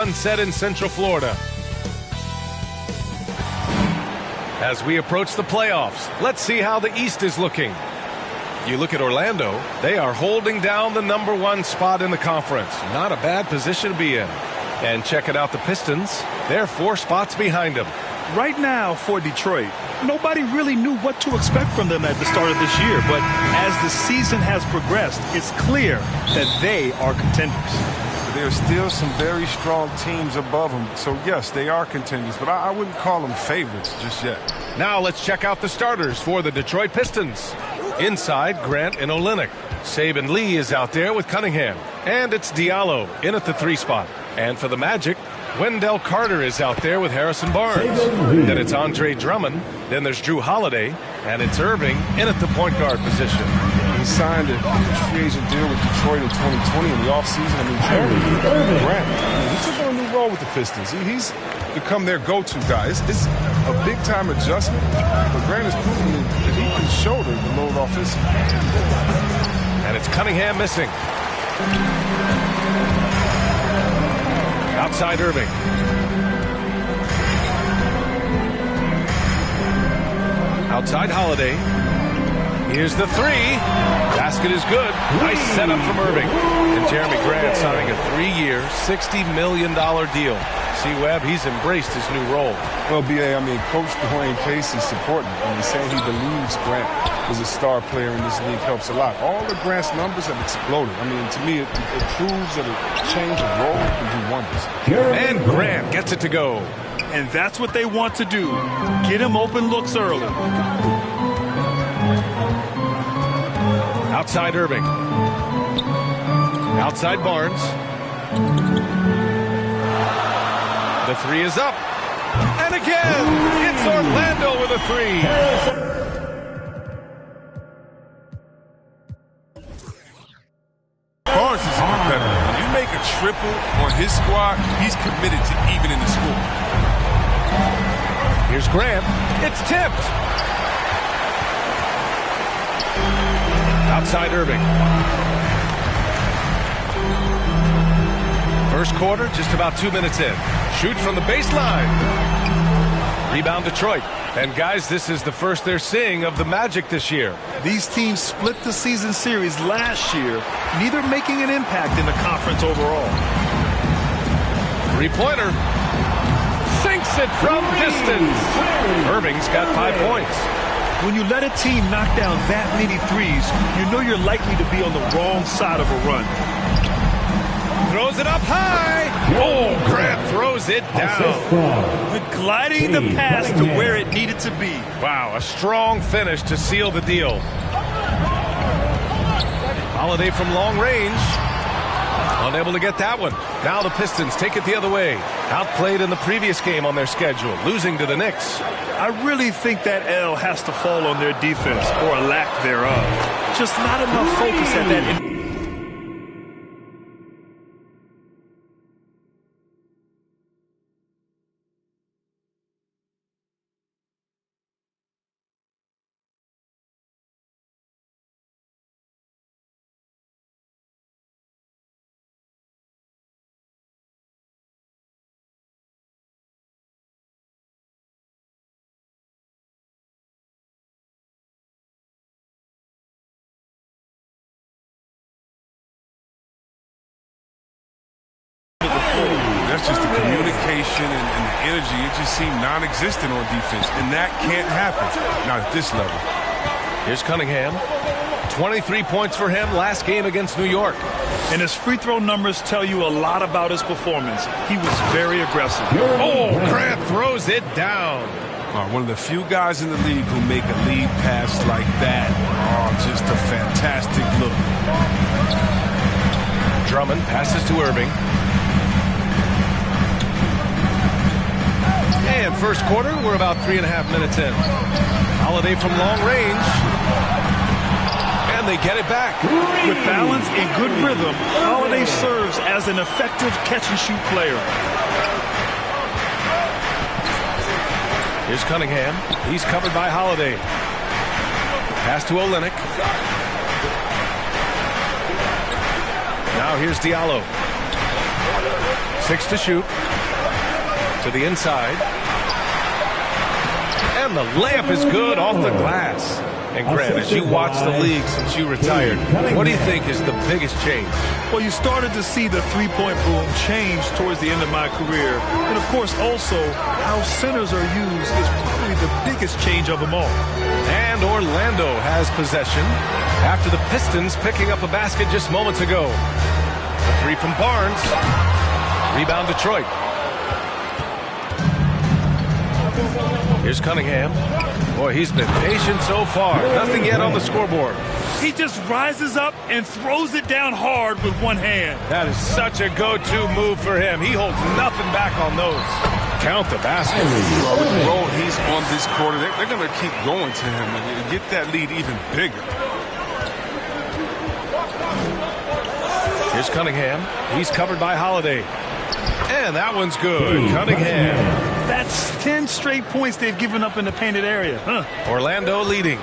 Sunset in Central Florida. As we approach the playoffs, let's see how the East is looking. You look at Orlando, they are holding down the #1 spot in the conference. Not a bad position to be in. And checking out the Pistons, they're 4 spots behind them. Right now for Detroit, nobody really knew what to expect from them at the start of this year. But as the season has progressed, it's clear that they are contenders. There are still some very strong teams above them. So, yes, they are contenders, but I wouldn't call them favorites just yet. Now let's check out the starters for the Detroit Pistons. Inside, Grant and Olynyk. Saban Lee is out there with Cunningham. And it's Diallo in at the 3 spot. And for the Magic, Wendell Carter is out there with Harrison Barnes. Then it's Andre Drummond. Then there's Drew Holiday. And it's Irving in at the point guard position. He signed a free agent deal with Detroit in 2020 in the offseason. I mean, Jeremy Grant, he took on a new role with the Pistons. He's become their go-to guy. It's a big-time adjustment, but Grant has proven that he can shoulder the load offensively. And it's Cunningham missing. Outside Irving. Outside Holiday. Here's the 3. Basket is good. Nice setup from Irving. And Jeremy Grant signing a 3-year, $60 million deal. See, Webb, he's embraced his new role. Well, B.A., I mean, Coach Dwayne Case is supporting him. He's saying he believes Grant is a star player in this league helps a lot. All of Grant's numbers have exploded. I mean, to me, it proves that a change of role can do wonders. And Grant gets it to go. And that's what they want to do. Get him open looks early. Outside Irving. Outside Barnes. The 3 is up. And again, it's Orlando with a 3. Barnes is a competitor. When you make a triple on his squad, he's committed to even in the score. Here's Grant. It's tipped. Outside Irving. First quarter, just about 2 minutes in. Shoot from the baseline. Rebound Detroit. And guys, this is the first they're seeing of the Magic this year. These teams split the season series last year, neither making an impact in the conference overall. 3-pointer. Sinks it from distance. Irving's got 5 points. When you let a team knock down that many threes, you know you're likely to be on the wrong side of a run. Throws it up high. Oh, Grant throws it down. But gliding the pass to where it needed to be. Wow, a strong finish to seal the deal. Holiday from long range. Unable to get that one. Now the Pistons take it the other way. Outplayed in the previous game on their schedule, losing to the Knicks. I really think that L has to fall on their defense, or a lack thereof. Just not enough focus at that. That's just the communication and the energy. It just seemed non-existent on defense, and that can't happen. Not at this level. Here's Cunningham. 23 points for him last game against New York. And his free throw numbers tell you a lot about his performance. He was very aggressive. Oh, Grant throws it down. One of the few guys in the league who make a lead pass like that. Oh, just a fantastic look. Drummond passes to Irving. And first quarter, we're about 3.5 minutes in. Holiday from long range. And they get it back. With balance and good rhythm, Holiday serves as an effective catch-and-shoot player. Here's Cunningham. He's covered by Holiday. Pass to Olynyk. Now here's Diallo. 6 to shoot. To the inside. And the layup is good off the glass. And Grant, as you watch the league since you retired, what do you think is the biggest change? Well, you started to see the three-point boom change towards the end of my career. And, of course, also how centers are used is probably the biggest change of them all. And Orlando has possession after the Pistons picking up a basket just moments ago. A three from Barnes. Rebound Detroit. Here's Cunningham. Boy, he's been patient so far. Nothing yet on the scoreboard. He just rises up and throws it down hard with one hand. That is such a go-to move for him. He holds nothing back on those. Count the basket. Well, with the role he's on this quarter, they're going to keep going to him and get that lead even bigger. Here's Cunningham. He's covered by Holiday. And that one's good. Cunningham. That's 10 straight points they've given up in the painted area. Orlando leading.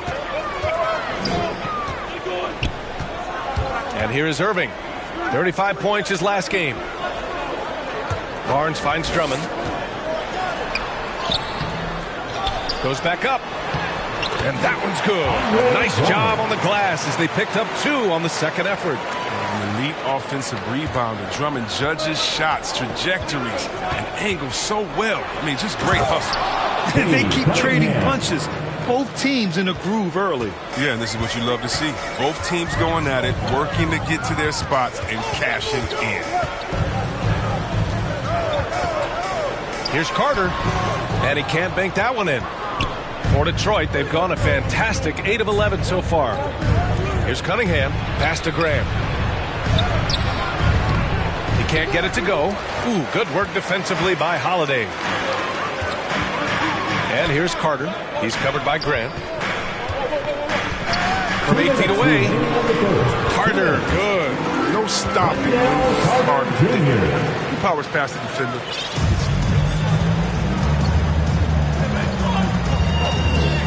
And here is Irving. 35 points his last game. Barnes finds Drummond. Goes back up. And that one's good. Nice job on the glass as they picked up 2 on the second effort. An elite offensive rebounder. Drummond judges shots, trajectories, and angles so well. I mean, just great hustle. They keep trading punches. Both teams in a groove early. Yeah, and this is what you love to see. Both teams going at it, working to get to their spots and cashing in. Here's Carter. And he can't bank that one in. For Detroit, they've gone a fantastic 8 of 11 so far. Here's Cunningham. Pass to Graham. He can't get it to go. Ooh, good work defensively by Holiday. And here's Carter. He's covered by Grant. From 8 feet away. Carter, good. No stopping. Carter. He powers past the defender.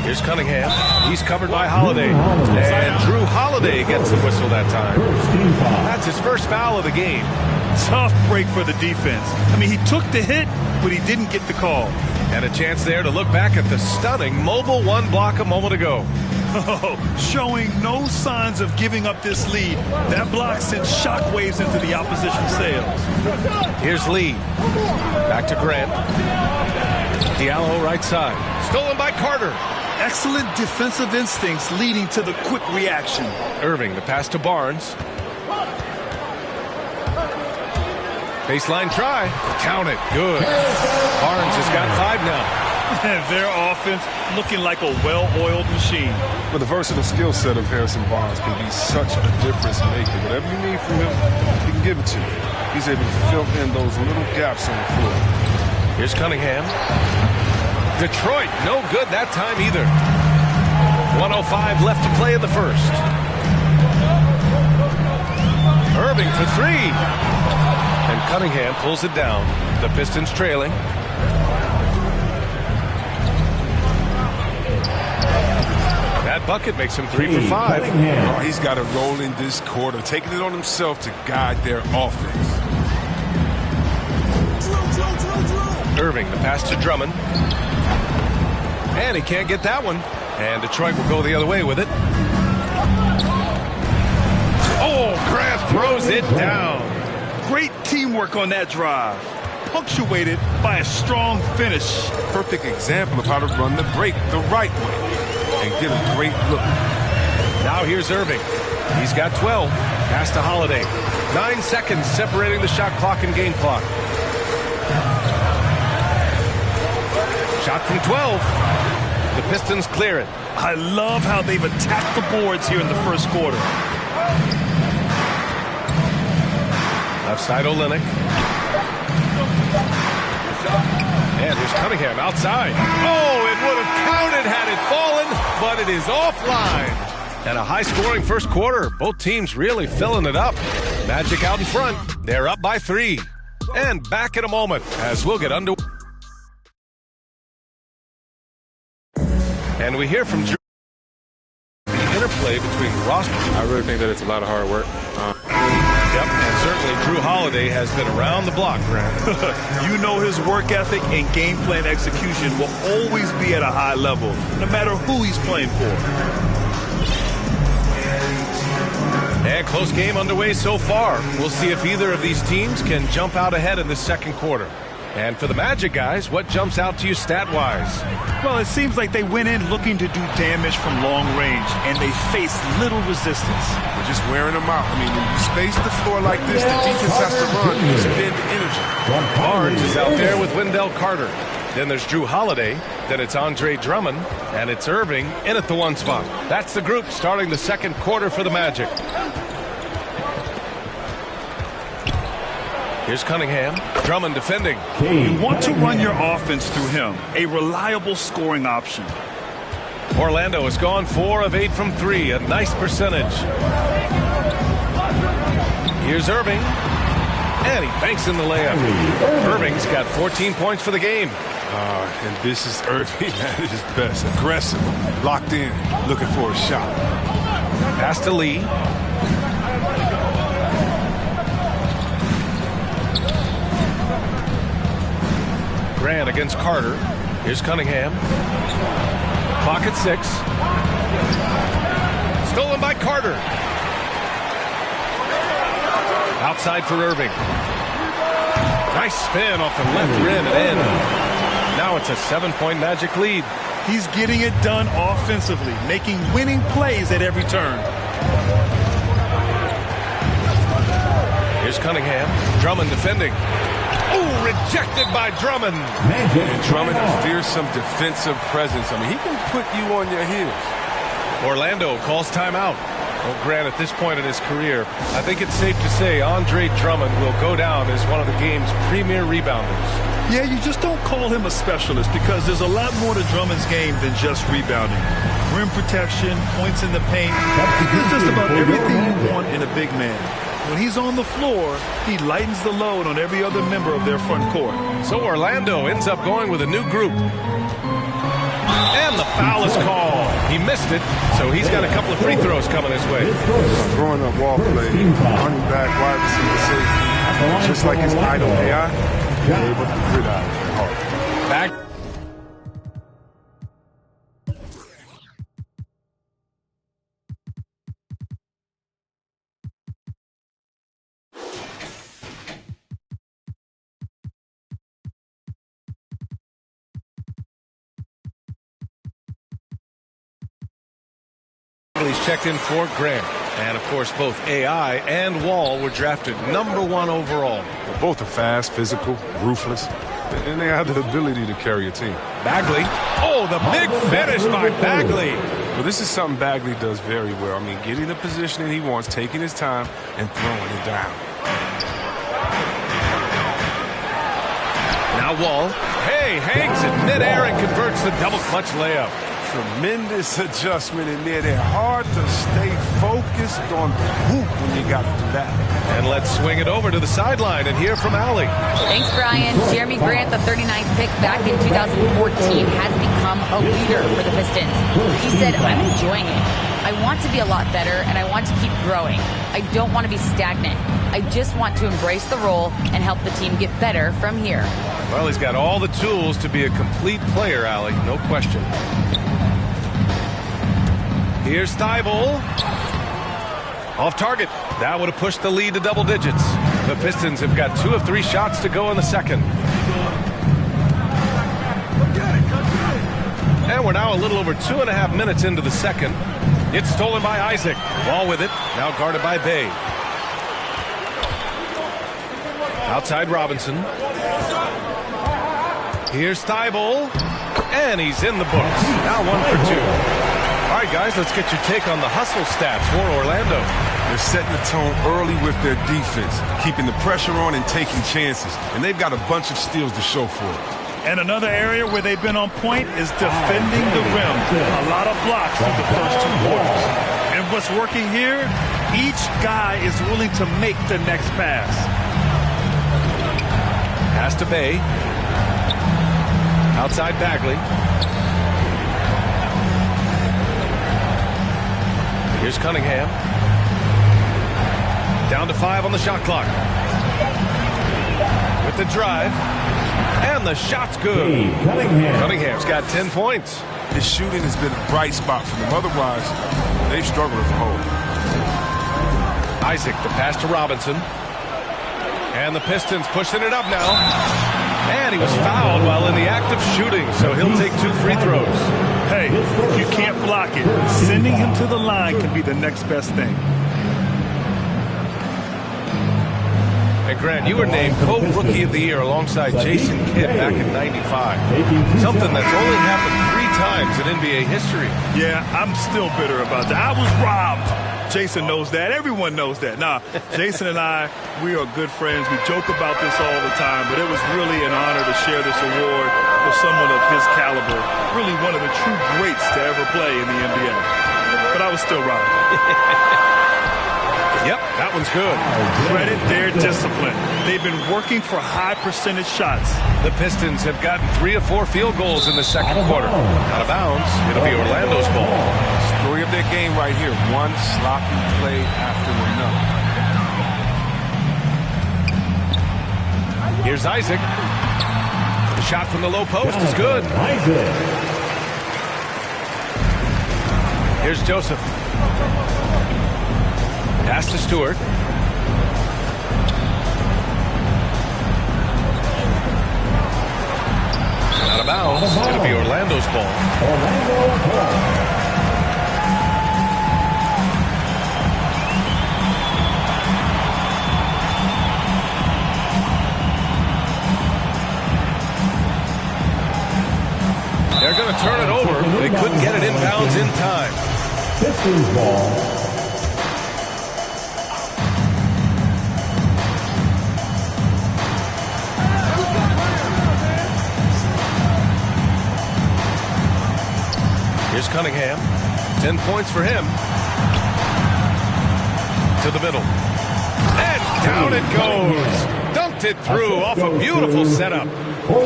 Here's Cunningham. He's covered by Holiday. And Drew Holiday gets the whistle that time. That's his first foul of the game. Tough break for the defense. I mean, he took the hit, but he didn't get the call. And a chance there to look back at the stunning Mobile 1 block a moment ago. Oh, showing no signs of giving up this lead. That block sent shockwaves into the opposition sails. Here's Lee. Back to Grant. Diallo right side. Stolen by Carter. Excellent defensive instincts leading to the quick reaction. Irving, the pass to Barnes. Baseline try. Count it. Good. Barnes has got 5 now. Their offense looking like a well-oiled machine. But the versatile skill set of Harrison Barnes can be such a difference maker. Whatever you need from him, he can give it to you. He's able to fill in those little gaps on the floor. Here's Cunningham. Detroit, no good that time either. 1:05 left to play in the first. Irving for 3. And Cunningham pulls it down. The Pistons trailing. That bucket makes him 3 for 5. Oh, he's got a role in this quarter, taking it on himself to guide their offense. Irving, the pass to Drummond. And he can't get that one. And Detroit will go the other way with it. Oh, Grant throws it down. Great teamwork on that drive, punctuated by a strong finish. Perfect example of how to run the break the right way and get a great look. Now here's Irving. He's got 12. Pass to Holiday. 9 seconds separating the shot clock and game clock. Shot from 12. The Pistons clear it. I love how they've attacked the boards here in the first quarter. Left side Olynyk. And here's Cunningham outside. Oh, it would have counted had it fallen, but it is offline. And a high-scoring first quarter. Both teams really filling it up. Magic out in front. They're up by 3. And back in a moment as we'll get underway. And we hear from Drew the interplay between Ross. I really think that it's a lot of hard work. Yep, and certainly Drew Holiday has been around the block, Grant. You know his work ethic and game plan execution will always be at a high level, no matter who he's playing for. And close game underway so far. We'll see if either of these teams can jump out ahead in the second quarter. And for the Magic guys, what jumps out to you stat-wise? Well, it seems like they went in looking to do damage from long range, and they faced little resistance. We're just wearing them out. I mean, when you space the floor like this, the defense has to run and spend energy. Barnes is out there with Wendell Carter. Then there's Drew Holiday. Then it's Andre Drummond. And it's Irving in at the 1 spot. That's the group starting the second quarter for the Magic. Here's Cunningham. Drummond defending. You want to run your offense through him. A reliable scoring option. Orlando has gone 4 of 8 from 3. A nice percentage. Here's Irving. And he banks in the layup. Irving's got 14 points for the game. And this is Irving at his best. Aggressive. Locked in. Looking for a shot. Pass to Lee. Grant against Carter. Here's Cunningham. Clock at 6. Stolen by Carter. Outside for Irving. Nice spin off the left rim and in. Now it's a 7-point Magic lead. He's getting it done offensively, making winning plays at every turn. Here's Cunningham. Drummond defending. Ooh, rejected by Drummond. And Drummond, a fearsome defensive presence. I mean, he can put you on your heels. Orlando calls timeout. Well, Grant, at this point in his career, I think it's safe to say Andre Drummond will go down as one of the game's premier rebounders. Yeah, you just don't call him a specialist because there's a lot more to Drummond's game than just rebounding. Rim protection, points in the paint. He's just about everything you want in a big man. When he's on the floor, he lightens the load on every other member of their front court. So Orlando ends up going with a new group. And the foul is called. He missed it, so he's got a couple of free throws coming his way. Throwing up wall play, running back, wide receiver safety. Just like his idol AI, they're able to grid out hard. Back. He's checked in for Grant. And, of course, both AI and Wall were drafted #1 overall. Both are fast, physical, ruthless, and they have the ability to carry a team. Bagley. Oh, the big finish by Bagley. Well, this is something Bagley does very well. I mean, getting the position that he wants, taking his time, and throwing it down. Now Wall. Hey, hangs in midair and converts the double clutch layup. Tremendous adjustment in there. They're hard to stay focused on the hoop when you got to do that. And let's swing it over to the sideline and hear from Allie. Thanks, Brian. Jeremy Grant, the 39th pick back in 2014, has become a leader for the Pistons. He said, I'm enjoying it. I want to be a lot better, and I want to keep growing. I don't want to be stagnant. I just want to embrace the role and help the team get better from here. Well, he's got all the tools to be a complete player, Allie. No question. Here's Thibault. Off target. That would have pushed the lead to double digits. The Pistons have got 2 of 3 shots to go in the second. And we're now a little over 2.5 minutes into the second. It's stolen by Isaac. Ball with it. Now guarded by Bay. Outside Robinson. Here's Thibault. And he's in the books. Now 1 for 2. All right, guys, let's get your take on the hustle stats for Orlando. They're setting the tone early with their defense, keeping the pressure on and taking chances. And they've got a bunch of steals to show for it. And another area where they've been on point is defending the rim. A lot of blocks through the first 2 quarters. And what's working here, each guy is willing to make the next pass. Pass to Bay. Outside Bagley. Here's Cunningham. Down to 5 on the shot clock. With the drive. And the shot's good. Cunningham's got 10 points. His shooting has been a bright spot for them. Otherwise, they've struggled as a whole. Isaac, the pass to Robinson. And the Pistons pushing it up now. And he was fouled while in the act of shooting, so he'll take 2 free throws. Hey, you can't block it. Sending him to the line can be the next best thing. And Grant, you were named co-rookie of the year alongside Jason Kidd back in '95. Something that's only happened 3 times in NBA history. Yeah, I'm still bitter about that. I was robbed. Jason knows that. Everyone knows that. Nah, Jason and I, we are good friends. We joke about this all the time, but it was really an honor to share this award with someone of his caliber. Really one of the true greats to ever play in the NBA. But I was still robbed. Yep, that one's good. Credit their discipline. They've been working for high percentage shots. The Pistons have gotten 3 of 4 field goals in the second quarter. Out of bounds, it'll be Orlando's ball. Story of their game right here. One sloppy play after another. Here's Isaac. The shot from the low post is good. Here's Joseph. Pass to Stewart. Out of bounds. It'll be Orlando's ball. They're going to turn it over. They couldn't get it inbounds in time. Pistons ball. Here's Cunningham. 10 points for him. To the middle. And down it goes. Dunked it through off a beautiful setup.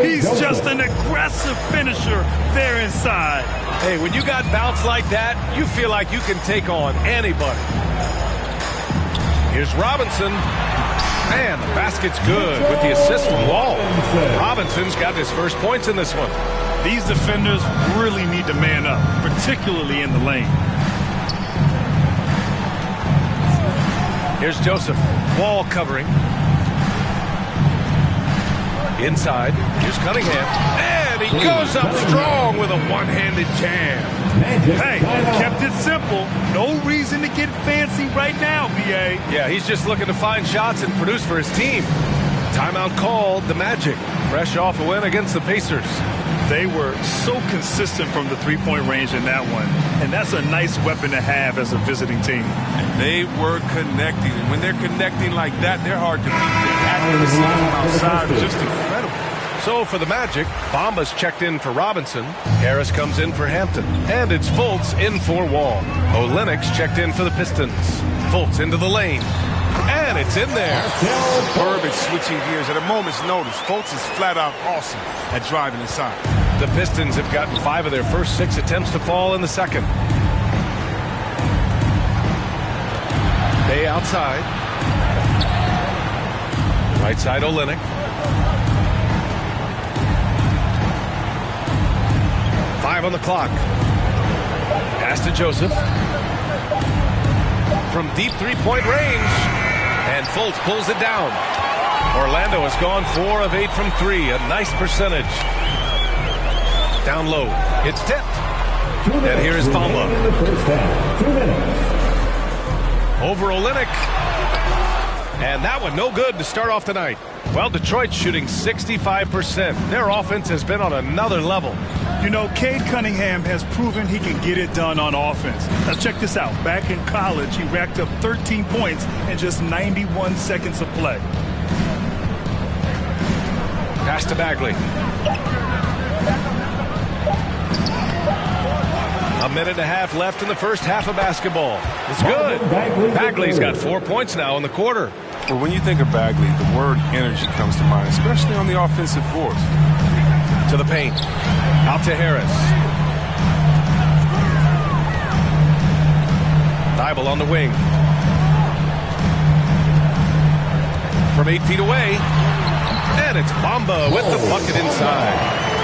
He's just an aggressive finisher there inside. Hey, when you got bounce like that, you feel like you can take on anybody. Here's Robinson. Man, the basket's good with the assist from Wall. Robinson's got his first points in this one. These defenders really need to man up, particularly in the lane. Here's Joseph. Wall covering. Inside. Here's Cunningham. And he goes up strong with a one-handed jam. Hey, kept it simple. No reason to get fancy right now, B.A. Yeah, he's just looking to find shots and produce for his team. Timeout called, the Magic. Fresh off a win against the Pacers. They were so consistent from the three-point range in that one, and that's a nice weapon to have as a visiting team. They were connecting, and when they're connecting like that, they're hard to beat. The accuracy from outside is just incredible. So for the Magic, Bamba's checked in for Robinson. Harris comes in for Hampton. And it's Fultz in for Wall. Olynyk's checked in for the Pistons. Fultz into the lane. And it's in there. Superb at switching gears at a moment's notice. Fultz is flat out awesome at driving inside. The Pistons have gotten 5 of their first 6 attempts to fall in the second. Bay outside. Right side Olynyk. On the clock. Pass to Joseph. From deep three-point range. And Fultz pulls it down. Orlando has gone 4 of 8 from 3. A nice percentage. Down low. It's tipped. And here is Bamba. Over Olynyk. And that one no good to start off tonight. Well, Detroit's shooting 65%. Their offense has been on another level. You know, Cade Cunningham has proven he can get it done on offense. Now check this out. Back in college, he racked up 13 points in just 91 seconds of play. Pass to Bagley. A minute and a half left in the first half of basketball. It's good. Bagley's got 4 points now in the quarter. Well, when you think of Bagley, the word energy comes to mind, especially on the offensive boards. To the paint. Out to Harris. Thibault on the wing. From 8 feet away. And it's Bamba with the bucket inside.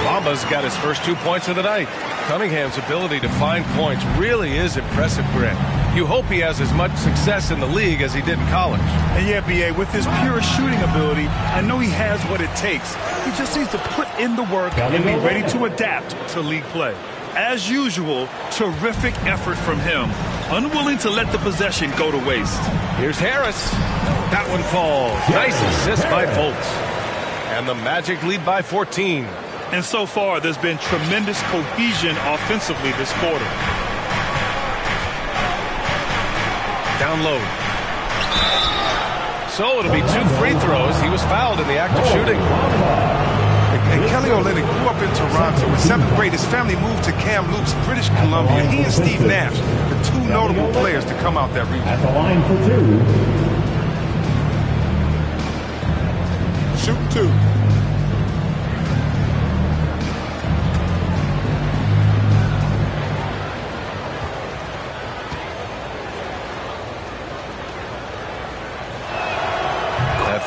Bamba's got his first 2 points of the night. Cunningham's ability to find points really is impressive, Grant. You hope he has as much success in the league as he did in college. And yeah, B.A., with his pure shooting ability, I know he has what it takes. He just needs to put in the work and be ready to adapt to league play. As usual, terrific effort from him. Unwilling to let the possession go to waste. Here's Harris. That one falls. Nice assist by Fultz. And the Magic lead by 14. And so far, there's been tremendous cohesion offensively this quarter. Down low. So it'll be 2 free throws. He was fouled in the act of shooting. And Kelly Olynyk grew up in Toronto. In 7th grade, his family moved to Kamloops, British Columbia. He and Steve Nash, the 2 notable players to come out that region. At the line for 2. Shoot 2.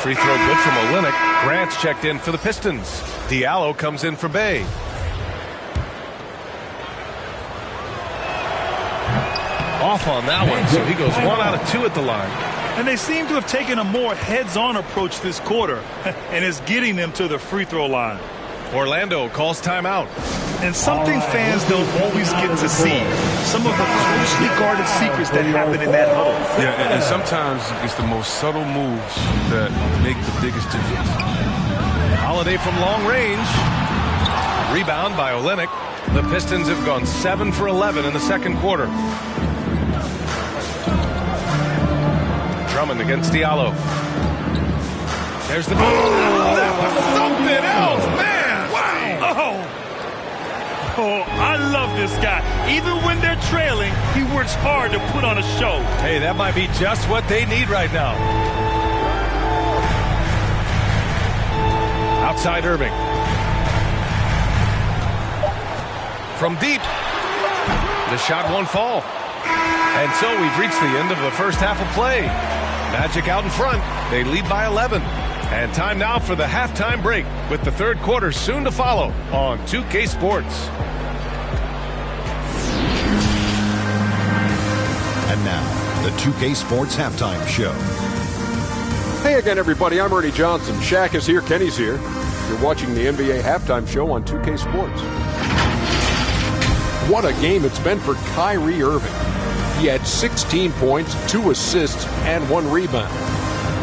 Free throw good from Olynyk. Grant's checked in for the Pistons. Diallo comes in for Bay. Off on that one, so he goes 1 out of 2 at the line. And they seem to have taken a more heads-on approach this quarter, and is getting them to the free throw line. Orlando calls timeout. And something fans don't always get to see. Some of the closely guarded secrets that happen in that huddle. Yeah, and sometimes it's the most subtle moves that make the biggest difference. Holiday from long range. Rebound by Olynyk. The Pistons have gone 7 for 11 in the second quarter. Drummond against Diallo. There's the... Oh, that was something else, man! Oh, I love this guy. Even when they're trailing, he works hard to put on a show. Hey, that might be just what they need right now. Outside Irving. From deep. The shot won't fall. And so we've reached the end of the first half of play. Magic out in front. They lead by 11. And time now for the halftime break, with the third quarter soon to follow on 2K Sports. And now, the 2K Sports Halftime Show. Hey again, everybody. I'm Ernie Johnson. Shaq is here. Kenny's here. You're watching the NBA Halftime Show on 2K Sports. What a game it's been for Kyrie Irving. He had 16 points, 2 assists, and 1 rebound.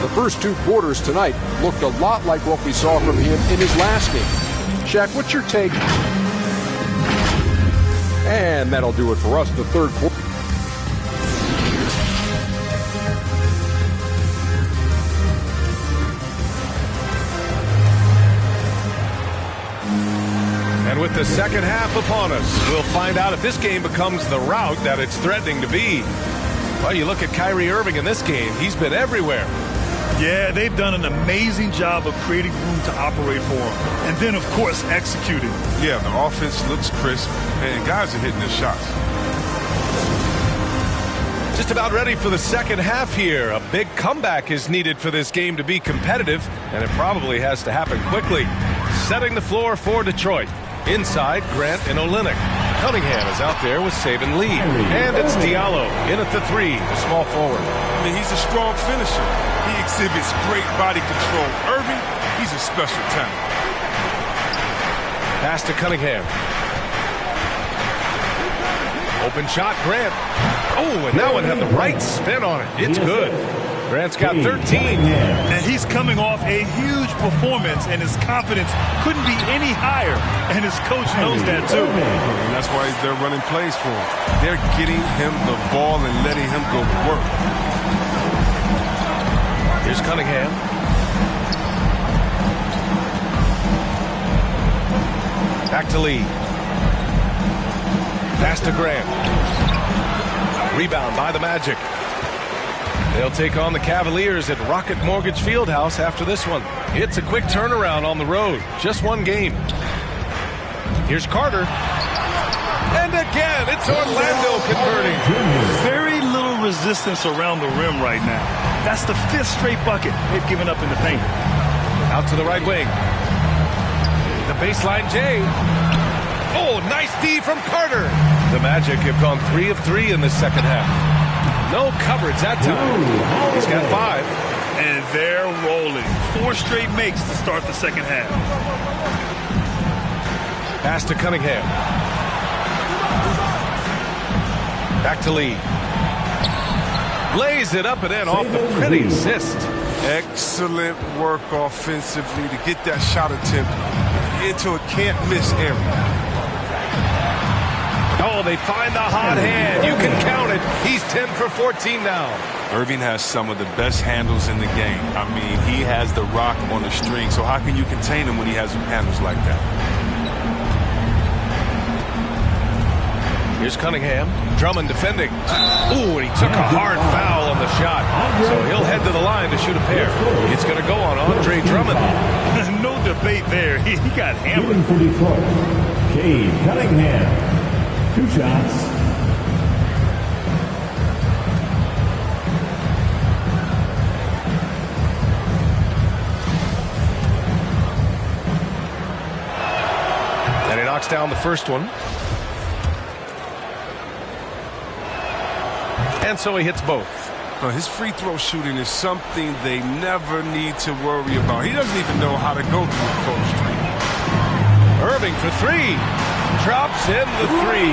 The first 2 quarters tonight looked a lot like what we saw from him in his last game. Shaq, what's your take? And that'll do it for us, the third quarter. And with the second half upon us, we'll find out if this game becomes the rout that it's threatening to be. Well, you look at Kyrie Irving in this game, he's been everywhere. Yeah, they've done an amazing job of creating room to operate for him. And then, of course, executing. Yeah, the offense looks crisp, and guys are hitting their shots. Just about ready for the second half here. A big comeback is needed for this game to be competitive, and it probably has to happen quickly. Setting the floor for Detroit. Inside, Grant and Olynyk. Cunningham is out there with Saben Lee. And it's Diallo in at the 3, the small forward. I mean, he's a strong finisher. He exhibits great body control. Irving, he's a special talent. Pass to Cunningham. Open shot, Grant. Oh, and that one had the right spin on it. It's good. Grant's got 13. And he's coming off a huge performance, and his confidence couldn't be any higher. And his coach knows that, too. And that's why they're running plays for him. They're getting him the ball and letting him go to work. Here's Cunningham. Back to Lee. Pass to Grant. Rebound by the Magic. They'll take on the Cavaliers at Rocket Mortgage Fieldhouse after this one. It's a quick turnaround on the road. Just one game. Here's Carter. And again, it's Orlando converting. Very little resistance around the rim right now. That's the 5th straight bucket they've given up in the paint. Out to the right wing. The baseline J. Oh, nice D from Carter. The Magic have gone 3 of 3 in the second half. No coverage that time. He's got 5. And they're rolling. 4 straight makes to start the second half. Pass to Cunningham. Back to Lee. Lays it up and in off the pretty assist. Excellent work offensively to get that shot attempt into a can't-miss area. Oh, they find the hot hand. You can count it. He's 10 for 14 now. Irving has some of the best handles in the game. I mean, he has the rock on the string, so how can you contain him when he has handles like that? Here's Cunningham. Drummond defending. Ooh, and he took a hard foul on the shot. So he'll head to the line to shoot a pair. It's going to go on Andre Drummond. No debate there. He got hammered. For Detroit, Cade Cunningham. 2 shots. And he knocks down the first one. And so he hits both. His free throw shooting is something they never need to worry about. He doesn't even know how to go through the cold streak. Irving for 3. Drops in the 3.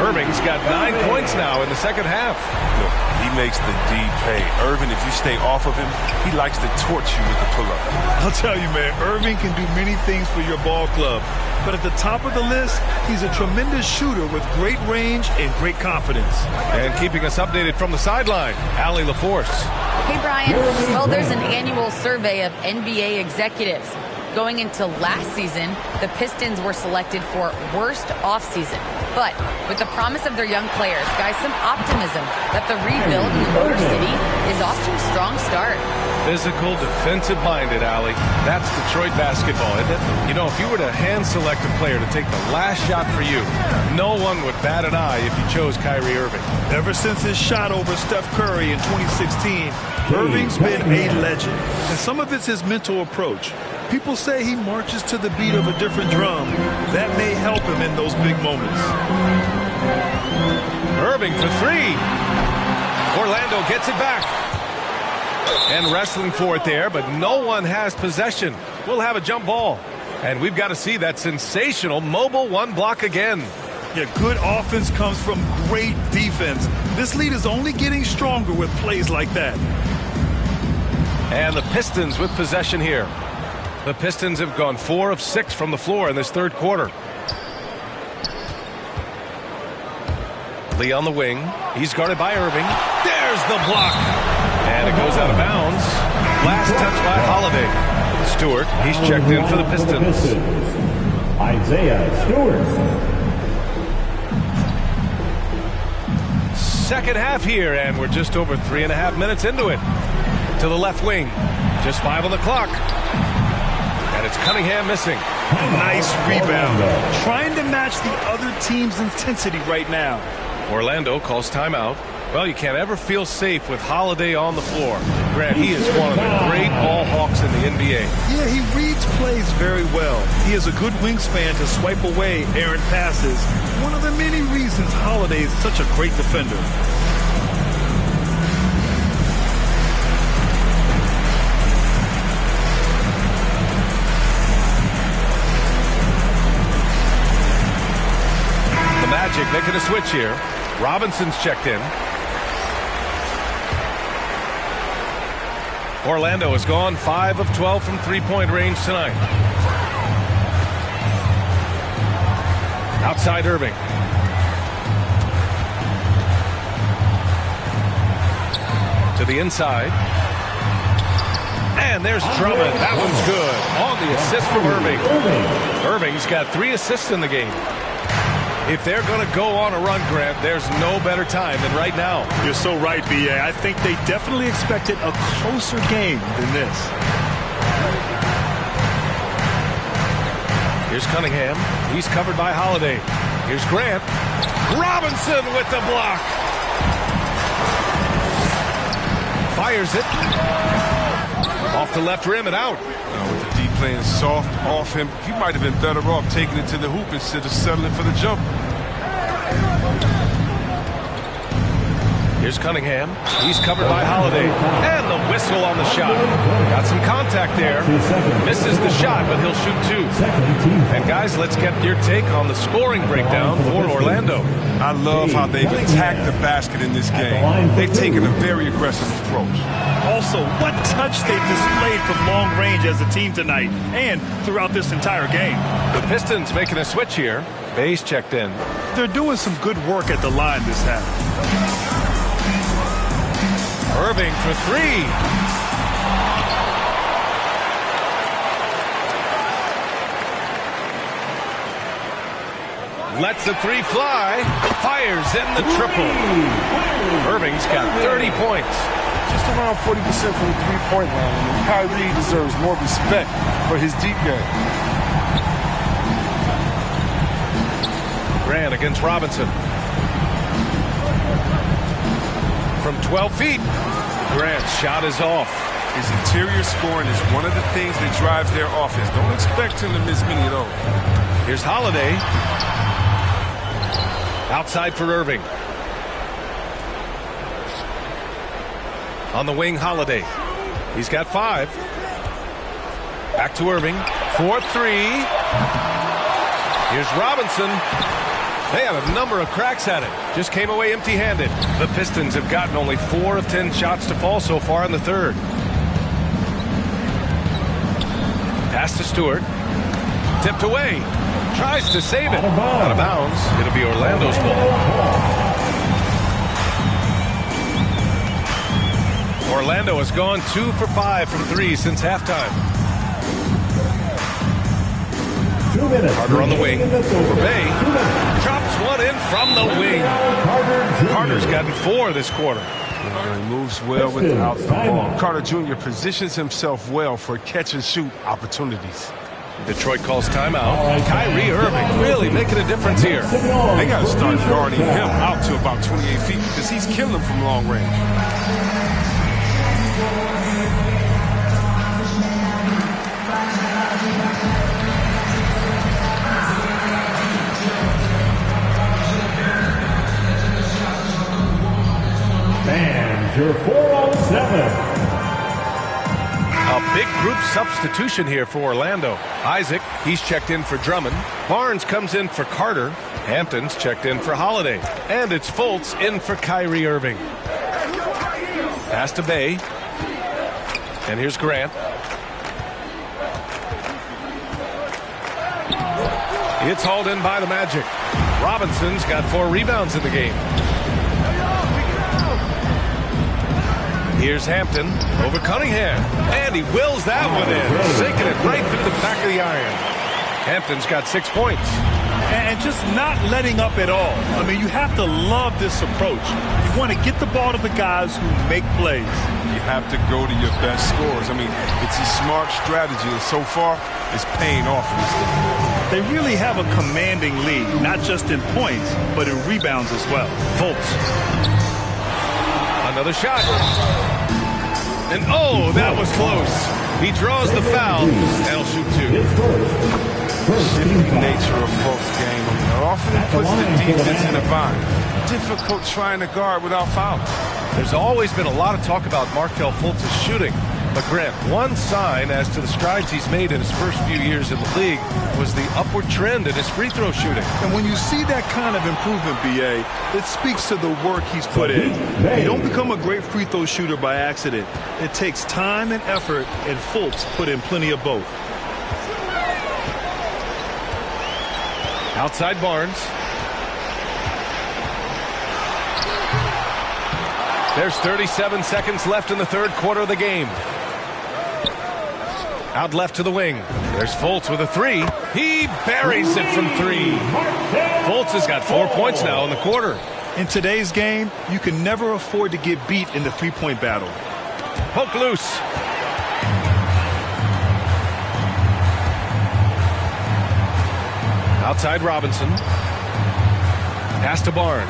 Irving's got 9 points now in the second half. Look, he makes the D pay. Irving, if you stay off of him, he likes to torch you with the pull-up. I'll tell you, man, Irving can do many things for your ball club. But at the top of the list, he's a tremendous shooter with great range and great confidence. And keeping us updated from the sideline, Allie LaForce. Hey, Brian. Well, there's an annual survey of NBA executives. Going into last season, the Pistons were selected for worst offseason. But with the promise of their young players, guys, some optimism that the rebuild in the Motor City is off to a strong start. Physical, defensive-minded, Allie. That's Detroit basketball, isn't it? You know, if you were to hand-select a player to take the last shot for you, no one would bat an eye if you chose Kyrie Irving. Ever since his shot over Steph Curry in 2016, Irving's been a legend. And some of it's his mental approach. People say he marches to the beat of a different drum. That may help him in those big moments. Irving for 3. Orlando gets it back. And wrestling for it there, but no one has possession. We'll have a jump ball. And we've got to see that sensational mobile 1 block again. Yeah, good offense comes from great defense. This lead is only getting stronger with plays like that. And the Pistons with possession here. The Pistons have gone 4 of 6 from the floor in this third quarter. Lee on the wing. He's guarded by Irving. There's the block. And it goes out of bounds. Last touch by Holiday. Stewart, he's checked in for the Pistons. Isaiah Stewart. Second half here, and we're just over 3.5 minutes into it. To the left wing. Just 5 on the clock. And it's Cunningham missing. Nice rebound. Trying to match the other team's intensity right now. Orlando calls timeout. Well, you can't ever feel safe with Holiday on the floor. Grant, he is one of the great ball hawks in the NBA. Yeah, he reads plays very well. He has a good wingspan to swipe away errant passes. One of the many reasons Holiday is such a great defender. The Magic making a switch here. Robinson's checked in. Orlando has gone 5 of 12 from three-point range tonight. Outside Irving. To the inside. And there's Drummond. That one's good. On the assist from Irving. Irving's got 3 assists in the game. If they're going to go on a run, Grant, there's no better time than right now. You're so right, B.A. I think they definitely expected a closer game than this. Here's Cunningham. He's covered by Holiday. Here's Grant. Robinson with the block. Fires it. Off the left rim and out. With the D playing soft off him, he might have been better off taking it to the hoop instead of settling for the jumper. Here's Cunningham. He's covered by Holiday. And the whistle on the shot. Got some contact there. Misses the shot, but he'll shoot two. And guys, let's get your take on the scoring breakdown for Orlando. I love how they've attacked the basket in this game. They've taken a very aggressive approach. Also, what touch they've displayed from long range as a team tonight and throughout this entire game. The Pistons making a switch here. Bayes checked in. They're doing some good work at the line this half. Irving for three. Lets the three fly. Fires in the triple. Irving's got 30 points. Just around 40% from the three-point line. And Kyrie deserves more respect for his deep game. Grant against Robinson. From 12 feet, Grant's shot is off. His interior scoring is one of the things that drives their offense. Don't expect him to miss many of those. Here's Holiday. Outside for Irving. On the wing, Holiday. He's got 5. Back to Irving. 4-3. Here's Robinson. They had a number of cracks at it. Just came away empty-handed. The Pistons have gotten only 4 of 10 shots to fall so far in the third. Pass to Stewart. Tipped away. Tries to save it. Out of bounds. It'll be Orlando's ball. Orlando has gone 2 for 5 from 3 since halftime. Carter on the wing. Over Bay. Drops one in from the wing. Carter's gotten 4 this quarter. He moves well without the ball. Carter Jr. positions himself well for catch-and-shoot opportunities. Detroit calls timeout. Kyrie Irving really making a difference here. They got to start guarding him out to about 28 feet because he's killing them from long range. And your 407. A big group substitution here for Orlando. Isaac, he's checked in for Drummond. Barnes comes in for Carter. Hampton's checked in for Holiday. And it's Fultz in for Kyrie Irving. Pass to Bay. And here's Grant. It's hauled in by the Magic. Robinson's got 4 rebounds in the game. Here's Hampton over Cunningham. And he wills that one in. Sinking it right through the back of the iron. Hampton's got 6 points. And just not letting up at all. I mean, you have to love this approach. You want to get the ball to the guys who make plays. You have to go to your best scorers. I mean, it's a smart strategy, and so far, it's paying off in this game. They really have a commanding lead, not just in points, but in rebounds as well. Fultz. Another shot. And oh, that was close. He draws the foul, and he'll shoot 2. Shifting nature of Fultz's game. It often puts the defense in a bind. Difficult trying to guard without fouling. There's always been a lot of talk about Markelle Fultz's shooting. But Grant, one sign as to the strides he's made in his first few years in the league was the upward trend in his free throw shooting. And when you see that kind of improvement, B.A., it speaks to the work he's put in. You don't become a great free throw shooter by accident. It takes time and effort, and Fultz put in plenty of both. Outside Barnes. There's 37 seconds left in the third quarter of the game. Out left to the wing. There's Fultz with a 3. He buries it from 3. Fultz has got 4 points now in the quarter. In today's game, you can never afford to get beat in the three-point battle. Poke loose. Outside Robinson. Pass to Barnes.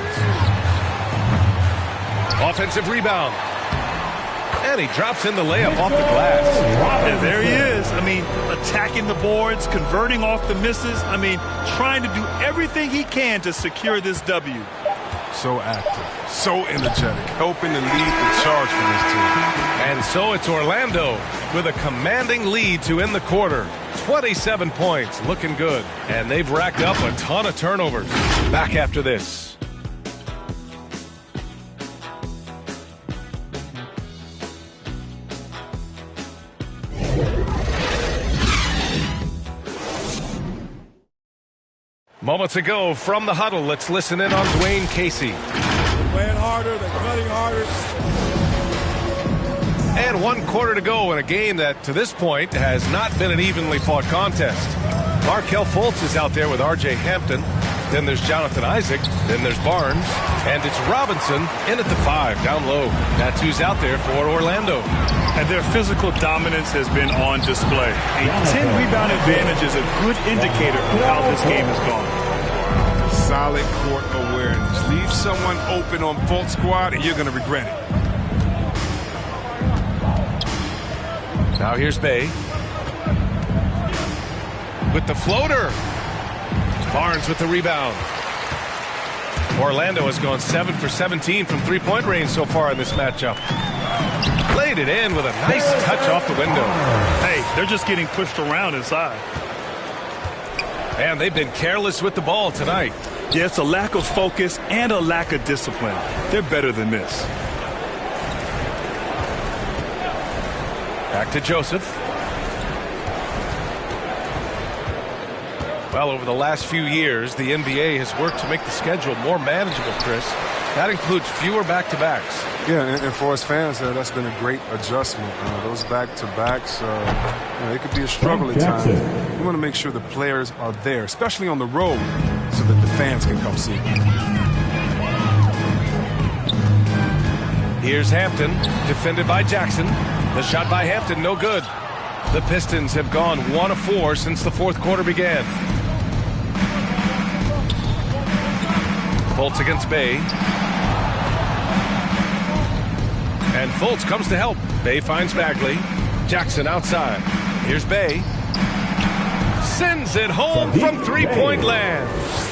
Offensive rebound. And he drops in the layup off the glass. And there he is. I mean, attacking the boards, converting off the misses. I mean, trying to do everything he can to secure this W. So active, so energetic, helping to lead the charge for this team. And so it's Orlando with a commanding lead to end the quarter. 27 points, looking good. And they've racked up a ton of turnovers. Back after this. Moments ago from the huddle, let's listen in on Dwayne Casey. Playing harder, they're cutting harder. And 1 quarter to go in a game that, to this point, has not been an evenly fought contest. Markelle Fultz is out there with R.J. Hampton. Then there's Jonathan Isaac. Then there's Barnes. And it's Robinson in at the 5, down low. That's who's out there for Orlando. And their physical dominance has been on display. A 10-rebound advantage is a good indicator of how this game has gone. Solid court awareness. Leave someone open on Fultz squad and you're going to regret it. Now here's Bay. With the floater. Barnes with the rebound. Orlando has gone 7 for 17 from three-point range so far in this matchup. Played it in with a nice touch off the window. Hey, they're just getting pushed around inside. And they've been careless with the ball tonight. Yeah, it's a lack of focus and a lack of discipline. They're better than this. Back to Joseph. Well, over the last few years, the NBA has worked to make the schedule more manageable, Chris. That includes fewer back-to-backs. Yeah, and for us fans, that's been a great adjustment. Those back-to-backs, it could be a struggle at times. We want to make sure the players are there, especially on the road, so that the fans can come see. Here's Hampton, defended by Jackson. The shot by Hampton, no good. The Pistons have gone 1 of 4 since the fourth quarter began. Fultz against Bay. And Fultz comes to help. Bay finds Bagley. Jackson outside. Here's Bay. Sends it home from three-point land.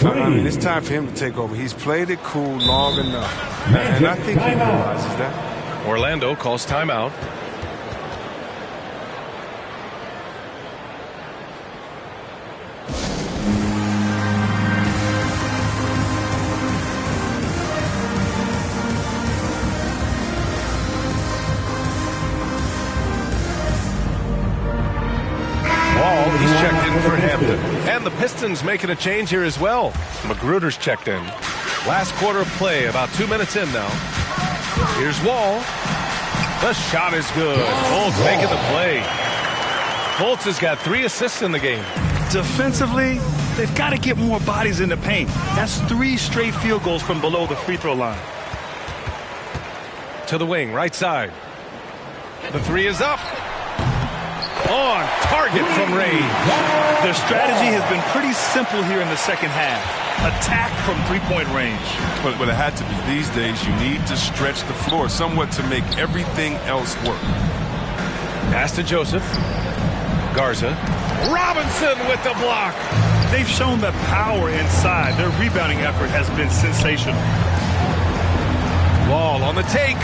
I mean, it's time for him to take over. He's played it cool long enough. And I think he realizes that. Orlando calls timeout. He's checked in for Hampton. And the Pistons making a change here as well. Magruder's checked in. Last quarter of play, about 2 minutes in now. Here's Wall. The shot is good. Fultz making the play. Fultz has got 3 assists in the game. Defensively, they've got to get more bodies in the paint. That's 3 straight field goals from below the free throw line. To the wing, right side. The 3 is up. On target from range. Their strategy has been pretty simple here in the second half. Attack from three-point range. But it had to be. These days, you need to stretch the floor somewhat to make everything else work. Pass to Joseph. Garza. Robinson with the block. They've shown the power inside. Their rebounding effort has been sensational. Wall on the take.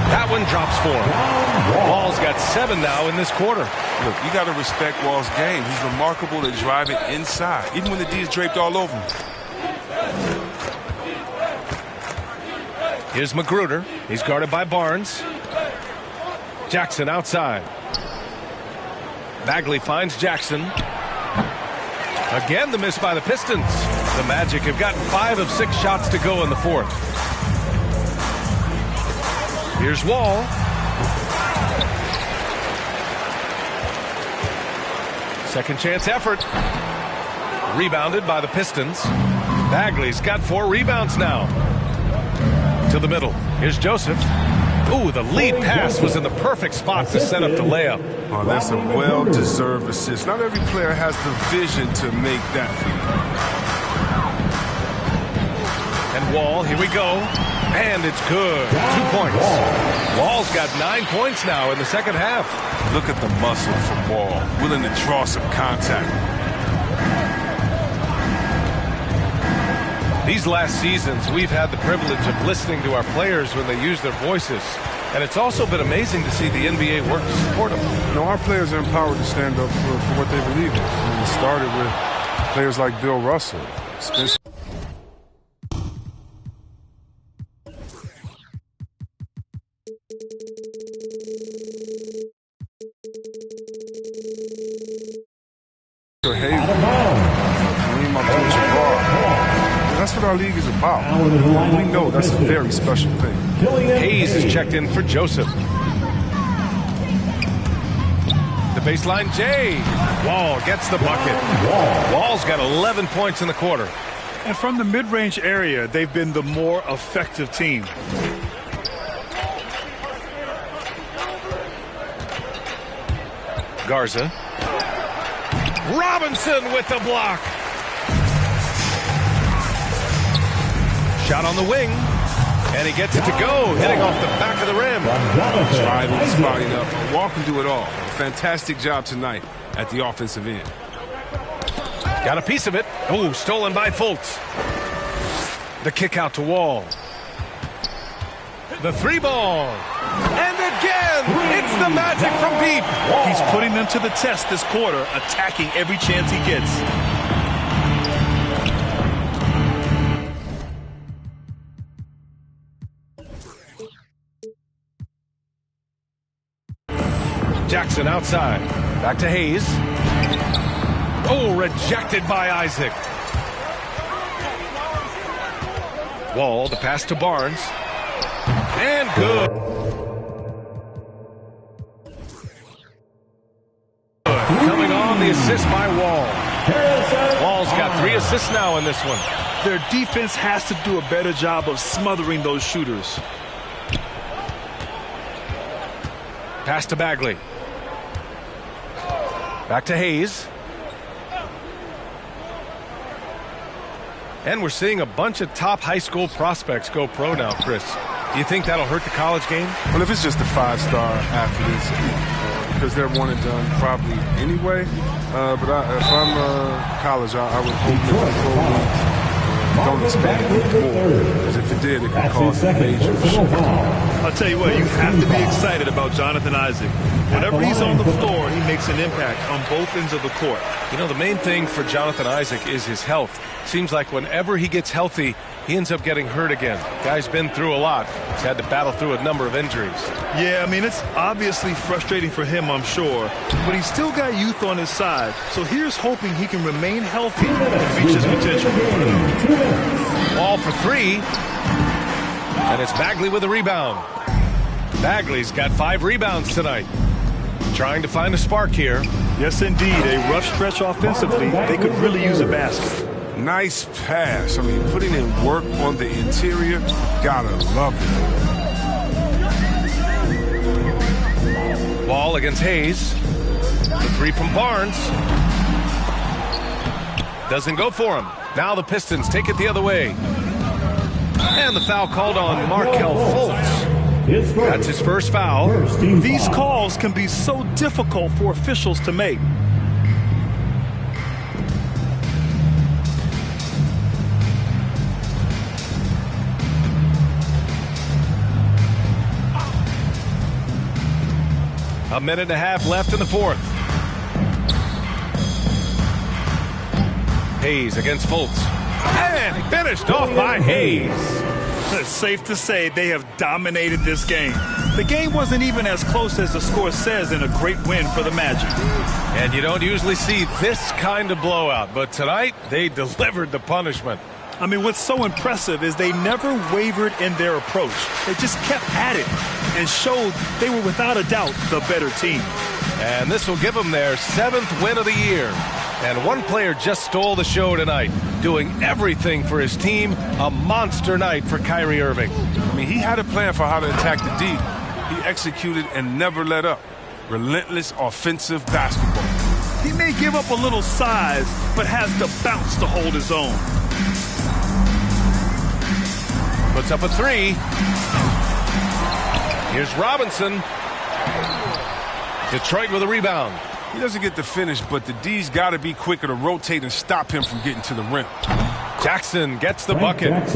That one drops for him. Wall's got 7 now in this quarter. Look, you got to respect Wall's game. He's remarkable at driving inside, even when the D is draped all over him. Here's Magruder. He's guarded by Barnes. Jackson outside. Bagley finds Jackson. Again, the miss by the Pistons. The Magic have gotten 5 of 6 shots to go in the fourth. Here's Wall. Second chance effort. Rebounded by the Pistons. Bagley's got 4 rebounds now. To the middle. Here's Joseph. Ooh, the lead pass was in the perfect spot to set up the layup. Oh, that's a well-deserved assist. Not every player has the vision to make that feed. And Wall, here we go. And it's good. 2 points. Wall's got 9 points now in the second half. Look at the muscle from Wall, willing to draw some contact. These last seasons, we've had the privilege of listening to our players when they use their voices. And it's also been amazing to see the NBA work to support them. You know, our players are empowered to stand up for what they believe in. I mean, it started with players like Bill Russell, Spencer. That's what our league is about. We know that's a very special thing. Hayes is checked in for Joseph. The baseline J. Wall gets the bucket. Wall's got 11 points in the quarter. And from the mid-range area, they've been the more effective team. Garza. Robinson with the block. Shot on the wing. And he gets it to go, hitting off the back of the rim. Driving, spotting up. Wall can do it all. Fantastic job tonight at the offensive end. Got a piece of it. Oh, stolen by Fultz. The kick out to Wall. The three ball. And again, it's the magic from deep. He's putting them to the test this quarter, attacking every chance he gets. Jackson outside. Back to Hayes. Oh, rejected by Isaac. Wall, the pass to Barnes. And good. Coming on, the assist by Wall. Wall's got 3 assists now in this one. Their defense has to do a better job of smothering those shooters. Pass to Bagley. Back to Hayes. And we're seeing a bunch of top high school prospects go pro now, Chris. Do you think that'll hurt the college game? Well, if it's just the 5-star athletes, because they're one and done probably anyway. But if I'm college, I would hope that the pro leagues don't expand it more. Because if it did, it could cause a major shift. I'll tell you what, you have to be excited about Jonathan Isaac. Whenever he's on the floor, he makes an impact on both ends of the court. You know, the main thing for Jonathan Isaac is his health. Seems like whenever he gets healthy, he ends up getting hurt again. Guy's been through a lot. He's had to battle through a number of injuries. Yeah, I mean, it's obviously frustrating for him, I'm sure. But he's still got youth on his side. So here's hoping he can remain healthy and reach his potential. Wall for 3. And it's Bagley with a rebound. Bagley's got 5 rebounds tonight. Trying to find a spark here. Yes, indeed. A rough stretch offensively. They could really use a basket. Nice pass. I mean, putting in work on the interior. Gotta love it. Wall against Hayes. The 3 from Barnes. Doesn't go for him. Now the Pistons take it the other way. And the foul called on Markelle Fultz. That's his first foul. These calls can be so difficult for officials to make. A minute and a half left in the fourth. Hayes against Fultz. And finished off by Hayes. It's safe to say they have dominated this game. The game wasn't even as close as the score says in a great win for the Magic. And you don't usually see this kind of blowout, but tonight they delivered the punishment. I mean, what's so impressive is they never wavered in their approach. They just kept at it and showed they were without a doubt the better team. And this will give them their 7th win of the year. And one player just stole the show tonight, doing everything for his team. A monster night for Kyrie Irving. I mean, he had a plan for how to attack the D. He executed and never let up. Relentless offensive basketball. He may give up a little size, but has the bounce to hold his own. Puts up a three. Here's Robinson. Detroit with a rebound. He doesn't get the finish, but the D's got to be quicker to rotate and stop him from getting to the rim. Jackson gets the bucket.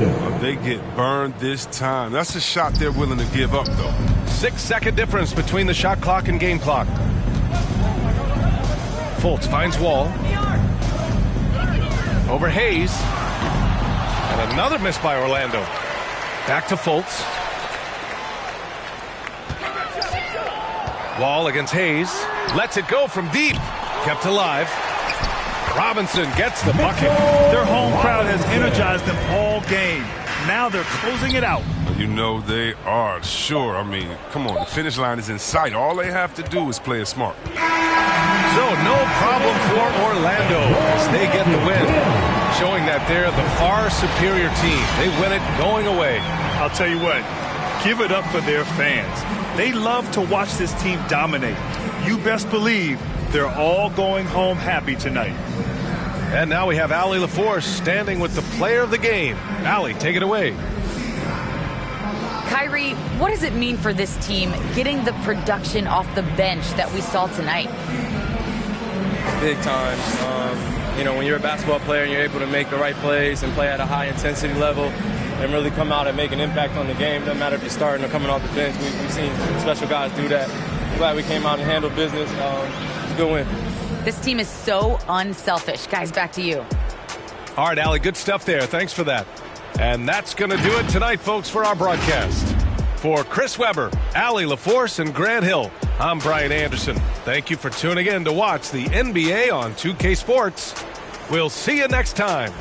They get burned this time. That's a shot they're willing to give up, though. 6-second difference between the shot clock and game clock. Fultz finds Wall. Over Hayes. And another miss by Orlando. Back to Fultz. Wall against Hayes. Lets it go from deep. Kept alive. Robinson gets the bucket. Their home crowd has energized them all game. Now they're closing it out. You know they are, sure. I mean, come on, the finish line is in sight. All they have to do is play it smart. So no problem for Orlando as they get the win, showing that they're the far superior team. They win it going away. I'll tell you what, give it up for their fans. They love to watch this team dominate. You best believe they're all going home happy tonight. And now we have Allie LaForce standing with the player of the game. Allie, take it away. Kyrie, what does it mean for this team getting the production off the bench that we saw tonight? Big time. You know, when you're a basketball player and you're able to make the right plays and play at a high intensity level and really come out and make an impact on the game, doesn't matter if you're starting or coming off the bench. We've seen special guys do that. I'm glad we came out and handled business. It's a good win. This team is so unselfish. Guys, back to you. All right, Allie, good stuff there. Thanks for that. And that's going to do it tonight, folks, for our broadcast. For Chris Webber, Allie LaForce, and Grant Hill, I'm Brian Anderson. Thank you for tuning in to watch the NBA on 2K Sports. We'll see you next time.